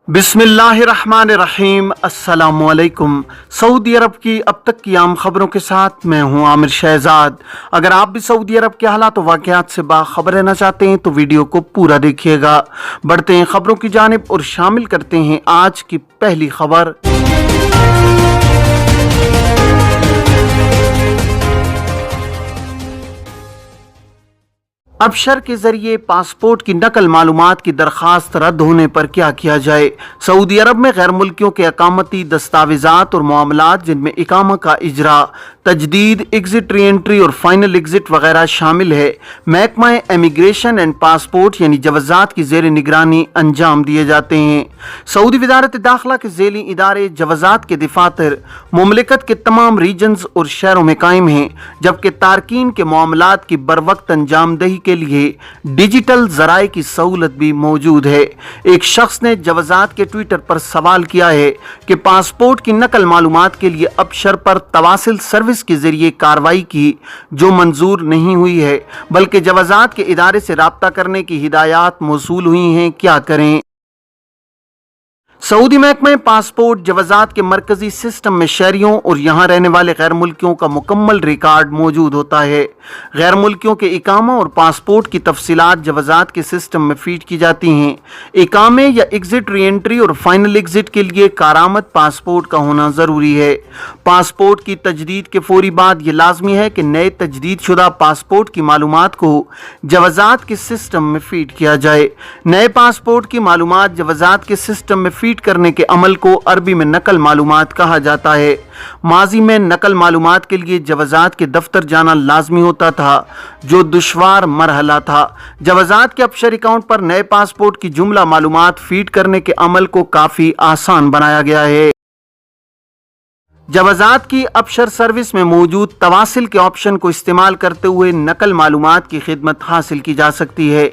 बिस्मिल्लाहिर्रहमानिर्रहीम। अस्सलामुअलैकुम। सऊदी अरब की अब तक की आम खबरों के साथ मैं हूं आमिर शहजाद। अगर आप भी सऊदी अरब के हालात और वाक़यात से बाखबर रहना चाहते हैं तो वीडियो को पूरा देखिएगा। बढ़ते हैं खबरों की जानिब और शामिल करते हैं आज की पहली खबर। अबशर के जरिए पासपोर्ट की नकल मालूमात की दरखास्त रद्द होने पर क्या किया जाए। सऊदी अरब में गैर मुल्कियों के अकामती दस्तावेजात और मामलात जिनमें इकामा का इजरा, तजदीद, एग्जिट, री एंट्री और फाइनल एग्जिट वगैरह शामिल है, महकमा इमिग्रेशन एंड पासपोर्ट यानी जवाजात की जेर निगरानी अंजाम दिए जाते हैं। सऊदी वजारत दाखिला के झेली इदारे जवाजात के दफातर मुमलिकत के तमाम रीजन्स और शहरों में कायम हैं, जबकि तारकीन के मामलात की बरवक्त अंजामदही के लिए डिजिटल जराए की सहूलत भी मौजूद है। एक शख्स ने जवाजात के ट्विटर पर सवाल किया है कि पासपोर्ट की नकल मालूमात के लिए अबशर पर तवासिल सर्विस के जरिए कार्रवाई की जो मंजूर नहीं हुई है, बल्कि जवाजात के इदारे से राब्ता करने की हिदायत मौसूल हुई हैं, क्या करें। सऊदी महकमा पासपोर्ट जवाजात के मरकजी सिस्टम में शहरियों और यहाँ रहने वाले गैर मुल्कियों का मुकम्मल रिकॉर्ड मौजूद होता है। गैर मुल्कियों के इकामा और पासपोर्ट की तफसीलात जवाजात के सिस्टम में फीड की जाती हैं। इकामे या एग्जिट, री एंट्री और फाइनल एग्जिट के लिए कारामद पासपोर्ट का होना ज़रूरी है। पासपोर्ट की तजदीद के फौरी बाद ये लाजमी है कि नए तजदीद शुदा पासपोर्ट की मालूमात को जवाजात के सिस्टम में फीड किया जाए। नए पासपोर्ट की मालूमात जवाजात के सिस्टम में फीड करने के अमल को अरबी में नकल मालूमात कहा जाता है। माजी में नकल मालूमात के लिए जवाजात के दफ्तर जाना लाजमी होता था, जो दुश्वार मरहला था। जवाजात के अबशर अकाउंट पर नए पासपोर्ट की जुमला मालूमात फीड करने के अमल को काफ़ी आसान बनाया गया है। जवाजात की अबशर सर्विस में मौजूद तवासिल के ऑप्शन को इस्तेमाल करते हुए नकल मालूमात की खिदमत हासिल की जा सकती है।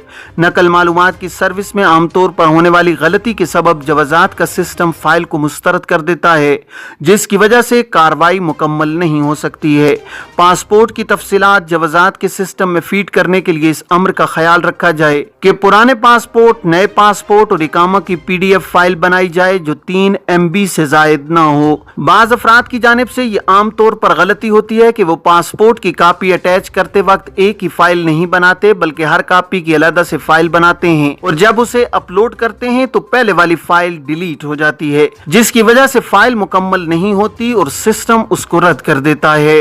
नकल मालूमात की सर्विस में आमतौर पर होने वाली गलती के सबब जवाजात का सिस्टम फाइल को मुस्तरद कर देता है, जिसकी वजह से कार्रवाई मुकम्मल नहीं हो सकती है। पासपोर्ट की तफसीलात जवाजात के सिस्टम में फीड करने के लिए इस अम्र का ख्याल रखा जाए कि पुराने पासपोर्ट, नए पासपोर्ट और इकामा की PDF फाइल बनाई जाए जो 3 MB से जायद ना हो। बाज़ अफराद की जानिब से ये आमतौर पर गलती होती है कि वो पासपोर्ट की कॉपी अटैच करते वक्त एक ही फाइल नहीं बनाते, बल्कि हर कॉपी की अलग से फाइल बनाते हैं और जब उसे अपलोड करते हैं तो पहले वाली फाइल डिलीट हो जाती है, जिसकी वजह से फाइल मुकम्मल नहीं होती और सिस्टम उसको रद्द कर देता है।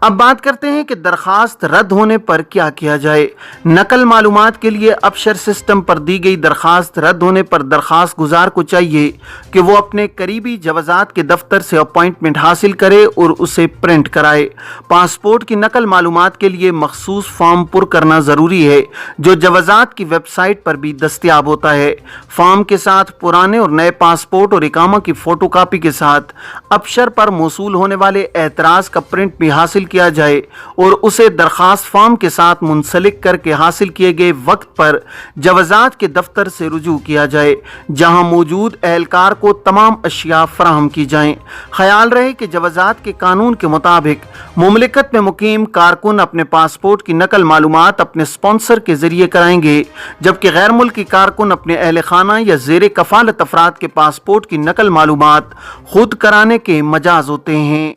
अब बात करते हैं कि दरखास्त रद्द होने पर क्या किया जाए। नकल मालूमात के लिए अबशर सिस्टम पर दी गई दरखास्त रद्द होने पर दरखास्त गुजार को चाहिए कि वो अपने करीबी जवाजात के दफ्तर से अपॉइंटमेंट हासिल करे और उसे प्रिंट कराए। पासपोर्ट की नकल मालूमात के लिए मखसूस फॉर्म पुर करना ज़रूरी है, जो जवाजात की वेबसाइट पर भी दस्तियाब होता है। फॉर्म के साथ पुराने और नए पासपोर्ट और इकामा की फ़ोटो कापी के साथ अबशर पर मौसूल होने वाले एतराज़ का प्रिंट भी हासिल किया जाए और उसे दरखास्त फॉर्म के साथ मुंसलिक करके हासिल किए गए वक्त पर जवाजात के दफ्तर से रुजू किया जाए, जहां मौजूद एहलकार को तमाम अशिया फराहम की जाएं। ख्याल रहे कि जवाजात के कानून के मुताबिक मुमलिकत में मुकीम कारकुन अपने पासपोर्ट की नकल मालूमात अपने स्पॉन्सर के जरिए कराएंगे, जबकि गैर मुल्की कारकुन अपने अहल खाना या जेर कफालत अफराद के पासपोर्ट की नकल मालूमात खुद कराने के मजाज होते हैं।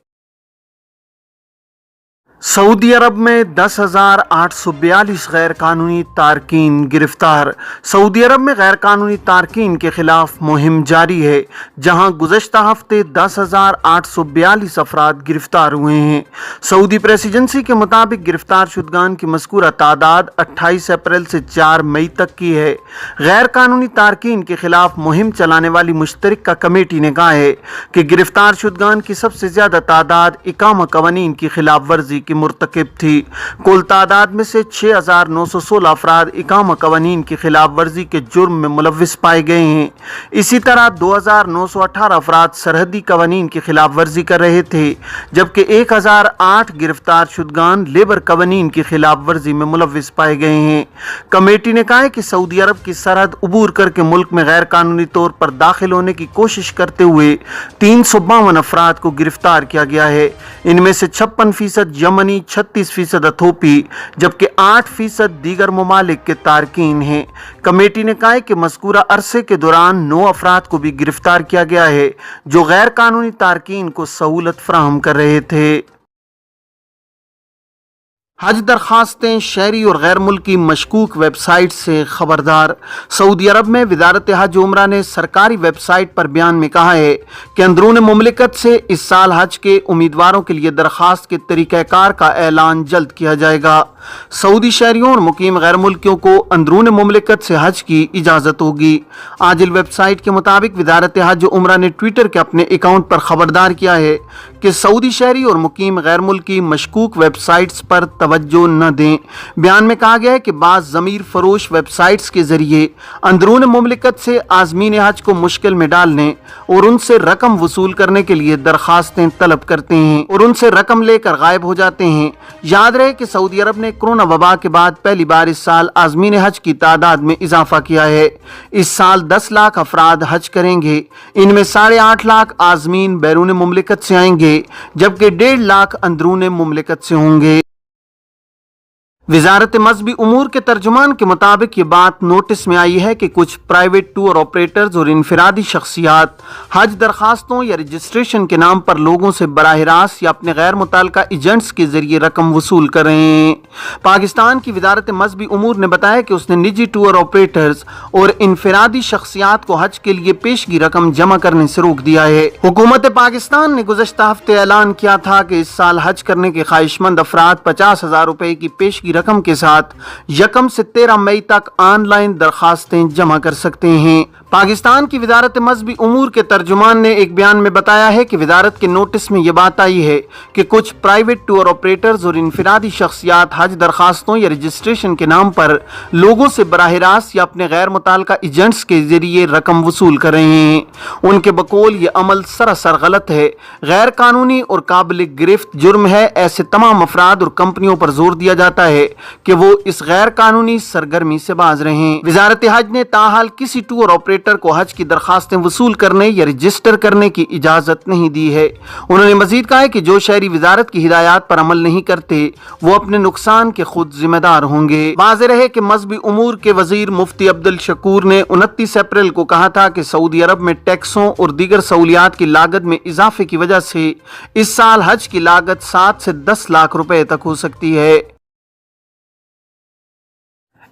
सऊदी अरब में 10,842 गैर कानूनी तारकीन गिरफ्तार। सऊदी अरब में गैर कानूनी तारकीन के खिलाफ मुहिम जारी है, जहां गुज़श्ता हफ्ते 10,842 अफराद गिरफ्तार हुए हैं। सऊदी प्रेस एजेंसी के मुताबिक गिरफ्तार शुदगान की मज़कूरा तादाद 28 अप्रैल से 4 मई तक की है। गैर कानूनी तारकीन के खिलाफ मुहिम चलाने वाली मुश्तरका कमेटी ने कहा है कि गिरफ्तार शुदगान की सबसे ज़्यादा तादाद इकामा कवानीन की खिलाफ वर्जी की मुर्तकिब थी। कुल तादाद में से 6,916 अफराद इकामा कवानीन की खिलाफ वर्जी के जुर्म में मुलव्विस पाए गए हैं। इसी तरह 2,918 अफराद सरहदी कवानीन की खिलाफ वर्जी कर रहे थे, जबकि 1,008 गिरफ्तार शुदगान लेबर कवानीन की खिलाफ वर्जी में मुलव्विस पाए गए हैं। कमेटी ने कहा है कि सऊदी अरब की सरहद उबूर करके मुल्क में गैर कानूनी तौर पर दाखिल होने की कोशिश करते हुए 352 अफराद को गिरफ्तार किया गया है। इनमें से 56% यमन जर्मनी 36% अथोपी जबकि 8% दीगर ममालिक के तारकीन हैं। कमेटी ने कहा है कि मज़कूरा अरसे के दौरान 9 अफराद को भी गिरफ्तार किया गया है जो गैर कानूनी तारकीन को सहूलत फराहम कर रहे थे। हज दरखास्तें शहरी और गैर मुल्की मशकूक वेबसाइट से खबरदार। सऊदी अरब में वजारत हज उम्रा ने सरकारी वेबसाइट पर बयान में कहा है कि अंदरून मुमलिकत से इस साल हज के उम्मीदवारों के लिए दरखास्त के तरीक़ाकार का ऐलान जल्द किया जाएगा। सऊदी शहरियों और मुकीम गैर मुल्कियों को अंदरून मुमलिकत से हज की इजाज़त होगी। आजिल वेबसाइट के मुताबिक वजारत हज उम्रा ने ट्विटर के अपने अकाउंट पर खबरदार किया है कि सऊदी शहरी और मुकीम गैर मुल्की मशकूक वेबसाइट्स पर तवज्जो न दें। बयान में कहा गया है कि बाज़ ज़मीर फरोश वेबसाइट्स के जरिए अंदरून मुमलिकत से आज़मीन हज को मुश्किल में डालने और उनसे रकम वसूल करने के लिए दरखास्तें तलब करते हैं और उनसे रकम लेकर गायब हो जाते हैं। याद रहे कि सऊदी अरब ने कोरोना वबा के बाद पहली बार इस साल आज़मीन हज की तादाद में इजाफा किया है। इस साल 10 लाख अफराद हज करेंगे। इनमें 8.5 लाख आज़मीन बैरून मुमलिकत से आएंगे जबकि 1.5 लाख अंदरून मुमलिकत से होंगे। वजारत मजहबी उमूर के तर्जुमान के मुताबिक ये बात नोटिस में आई है कि कुछ प्राइवेट टूर ऑपरेटर्स और इनफरादी शख्सियात हज दरखास्तों या रजिस्ट्रेशन के नाम पर लोगों से बराह रास्त या अपने गैर मुतल्लिका एजेंट्स के जरिए रकम वसूल कर रहे हैं। पाकिस्तान की वजारत मजहबी उमूर ने बताया कि उसने निजी टूर ऑपरेटर्स और इनफरादी शख्सियात को हज के लिए पेशगी रकम जमा करने से रोक दिया है। हुकूमत पाकिस्तान ने गुज़श्ता हफ्ते ऐलान किया था कि इस साल हज करने के ख्वाहिशमंद अफराद 50,000 रुपए की पेशगी रकम के साथ 1 से 13 मई तक ऑनलाइन दरखास्तें जमा कर सकते हैं। पाकिस्तान की वजारत मजहबी उमूर के तर्जुमान ने एक बयान में बताया है कि वजारत के नोटिस में यह बात आई है कि कुछ प्राइवेट टूर ऑपरेटर्स और इनफरादी शख्सियात हज दरखास्तों या रजिस्ट्रेशन के नाम पर लोगों से बराह रास्त या अपने गैर मुतल्लिका एजेंट्स के जरिए रकम वसूल कर रहे हैं। उनके बकौल ये अमल सरासर गलत है, गैर कानूनी और काबिल गिरफ्त जुर्म है। ऐसे तमाम अफराद और कंपनियों पर जोर दिया जाता है कि वो इस गैर कानूनी सरगर्मी से बाज रहें। वजारत हज ने ताहाल किसी टूर ऑपरेटर को हज की दरखास्तें वसूल करने या रजिस्टर करने की इजाजत नहीं दी है। उन्होंने मजीद कहा है कि जो शहरी वजारत की हिदायत पर अमल नहीं करते वो अपने नुकसान के खुद जिम्मेदार होंगे। वाज़ेह रहे कि मजहबी उमूर के वजीर मुफ्ती अब्दुल शकूर ने 29 अप्रैल को कहा था कि सऊदी अरब में टैक्सों और दीगर सहूलियात की लागत में इजाफे की वजह से इस साल हज की लागत 7 से 10 लाख रुपए तक हो सकती है।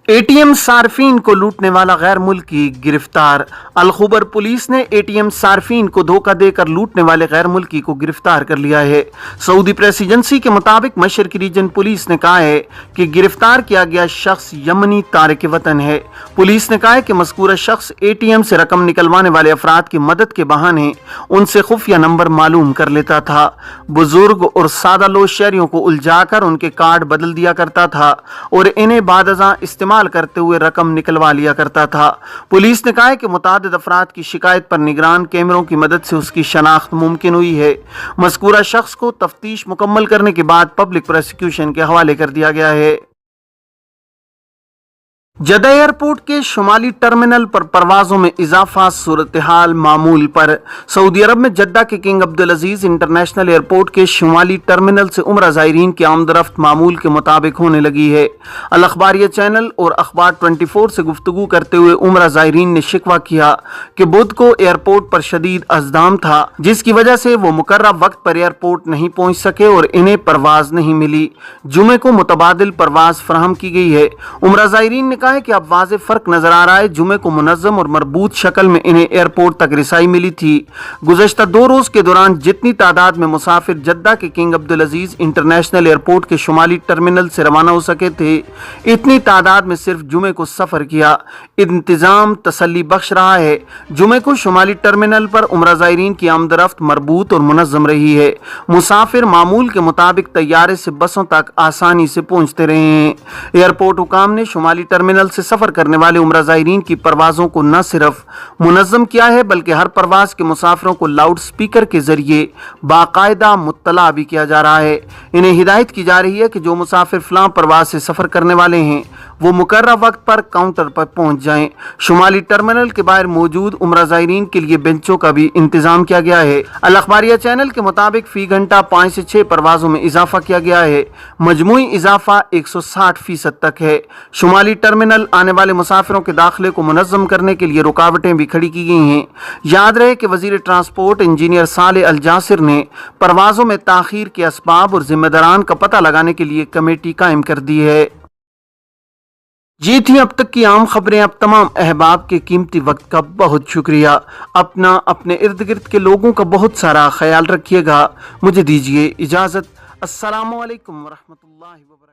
एटीएम सार्फिन को लूटने वाला गैर मुल्की गिरफ्तार। अलखुबर पुलिस ने एटीएम सार्फिन को धोखा देकर लूटने वाले गैर मुल्की को गिरफ्तार कर लिया है। सऊदी प्रेस एजेंसी के मुताबिक मशरकी रीजन पुलिस ने कहा है कि गिरफ्तार किया गया शख्स यमनी तारिक वतन है। पुलिस ने कहा है कि मज़कूरा शख्स एटीएम से रकम निकलवाने वाले अफराद की मदद के बहाने उनसे खुफिया नंबर मालूम कर लेता था। बुजुर्ग और सादा लोग शहरियों को उलझाकर उनके कार्ड बदल दिया करता था और इन्हें बादज़ां इस्तेमाल करते हुए रकम निकलवा लिया करता था। पुलिस ने कहा है कि मुतादिद अफराद की शिकायत पर निगरान कैमरों की मदद से उसकी शनाख्त मुमकिन हुई है। मज़कूरा शख्स को तफ्तीश मुकम्मल करने के बाद पब्लिक प्रोसिक्यूशन के हवाले कर दिया गया है। जद्दा एयरपोर्ट के शुमाली टर्मिनल पर परवाजों में इजाफा, सूरत हाल मामूल पर। सऊदी अरब में जद्दा के किंग अब्दुल अजीज इंटरनेशनल एयरपोर्ट के शुमाली टर्मिनल से उम्रा ज़ायरीन की आमदरफ्त मामूल के मुताबिक होने लगी है। अल अखबारिया चैनल और अखबार 24 से गुफ्तगू करते हुए उम्रा ज़ायरीन ने शिकवा किया कि बुध को एयरपोर्ट पर शदीद अज़दाम था जिसकी वजह से वो मुकर्रर वक्त पर एयरपोर्ट नहीं पहुंच सके और इन्हें परवाज नहीं मिली। जुमे को मुतबादिल परवाज फराहम की गई है। उम्रा ज़ायरीन ने कहा है कि अब वाज़ेह फर्क नजर आ रहा है। जुमे को मुनज़्ज़म और मरबूत शक्ल में इन्हें एयरपोर्ट तक रिसाई मिली थी। गुज़श्ता 2 रोज के दौरान जितनी तादाद में मुसाफिर जद्दा के किंग अब्दुल अजीज इंटरनेशनल एयरपोर्ट के शुमाली टर्मिनल से रवाना हो सके थे, इतनी तादाद में सिर्फ जुमे को सफर किया। इंतजाम तसल्ली बख्श रहा है। जुमे को शुमाली टर्मिनल पर उम्रा ज़ायरीन की आमदरफ्त मरबूत और मुनज़्ज़म रही है। मुसाफिर मामूल के मुताबिक तैयारे से बसों तक आसानी से पहुंचते रहे हैं। एयरपोर्ट हुकाम ने शुमाली टर्मिनल टर्मिनल से सफ़र करने वाले उम्रा ज़ायरीन की परवाज़ों को न सिर्फ मुनज़्ज़म किया है बल्कि हर परवाज़ के मुसाफिरों को लाउड स्पीकर के ज़रिए बाकायदा मुत्तला भी किया जा रहा है। इन्हें हिदायत की जा रही है कि जो मुसाफिर फ़लाँ परवाज़ से सफ़र करने वाले हैं वो मुकर्रर वक्त पर काउंटर पर पहुँच जाएँ। शुमाली टर्मिनल के बाहर मौजूद उम्रा ज़ायरीन के लिए बेंचों का भी इंतज़ाम किया गया है। अल अखबारिया चैनल के मुताबिक फ़ी घंटा 5 से 6 परवाज़ों में इजाफा किया गया है। मजमूई इजाफा 160% तक है। शुमाली टर्मिनल आने वाले मुसाफिरों के दाखिले को मुनज़्ज़म करने के लिए रुकावटें भी खड़ी की गई हैं। याद रहे कि वज़ीर ट्रांसपोर्ट इंजीनियर साले अल जासिर ने परवाज़ों में ताख़ीर के असबाब और जिम्मेदारान का पता लगाने के लिए कमेटी कायम कर दी है। ये थी अब तक की आम खबरें। अब तमाम अहबाब के कीमती वक्त का बहुत शुक्रिया। अपना अपने इर्द गिर्द के लोगों का बहुत सारा ख्याल रखिएगा। मुझे दीजिए इजाज़त। अस्सलामु अलैकुम वरहमतुल्लाहि वबरकातुहू।